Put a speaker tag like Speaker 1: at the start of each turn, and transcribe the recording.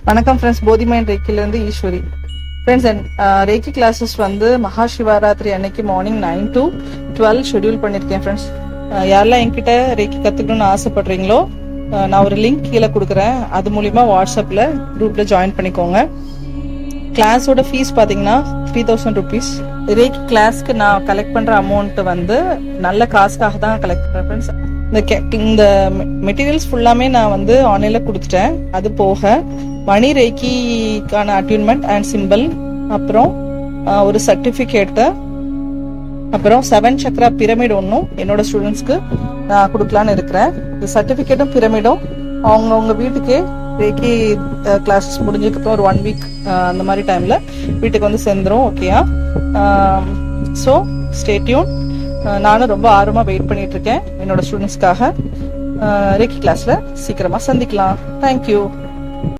Speaker 1: வணக்கம் friends, போதிமைன் ரேக்கிலேருந்து Eswari. Friends, ரேக்கி classes வந்து மகா சிவராத்திரி அன்னைக்கு மார்னிங் 9 to 12 ஷெடியூல் பண்ணியிருக்கேன். ஃப்ரெண்ட்ஸ், யாரெல்லாம் என்கிட்ட ரேக்கி கற்றுக்கணும்னு ஆசைப்படுறீங்களோ நான் ஒரு லிங்க் கீழே கொடுக்குறேன். அது மூலிமா வாட்ஸ்அப்பில் குரூப்பில் ஜாயின் பண்ணிக்கோங்க. கிளாஸோட ஃபீஸ் பார்த்தீங்கன்னா 3000 rupees. ரேக்கி கிளாஸ்க்கு நான் கலெக்ட் பண்ணுற அமௌண்ட் வந்து நல்ல காசுக்காக தான் கலெக்ட் பண்ணுறேன். ஃப்ரெண்ட்ஸ், இந்த மெட்டீரியல்ஸ் ஃபுல்லாமே நான் வந்து ஆன்லைனில் கொடுத்துட்டேன். அது போக மணி ரேக்கிக்கான அட்யூன்மெண்ட் அண்ட் சிம்பிள், அப்புறம் ஒரு சர்டிஃபிகேட்டு, அப்புறம் 7 சக்ரா பிரமிட் ஒன்றும் என்னோட ஸ்டூடெண்ட்ஸ்க்கு நான் கொடுக்கலான்னு இருக்கிறேன். இந்த சர்டிஃபிகேட்டும் பிரமிடும் அவங்கவுங்க வீட்டுக்கே ரேக்கி கிளாஸ் முடிஞ்சதுக்கு ஒரு 1 week அந்த மாதிரி டைமில் வீட்டுக்கு வந்து சேர்ந்துரும். ஓகேயா? So stay tune. நானும் ரொம்ப ஆர்வமாக வெயிட் பண்ணிட்டு இருக்கேன் என்னோட ஸ்டூடெண்ட்ஸ்க்காக. ரேக்கி கிளாஸில் சீக்கிரமாக சந்திக்கலாம். தேங்க்யூ.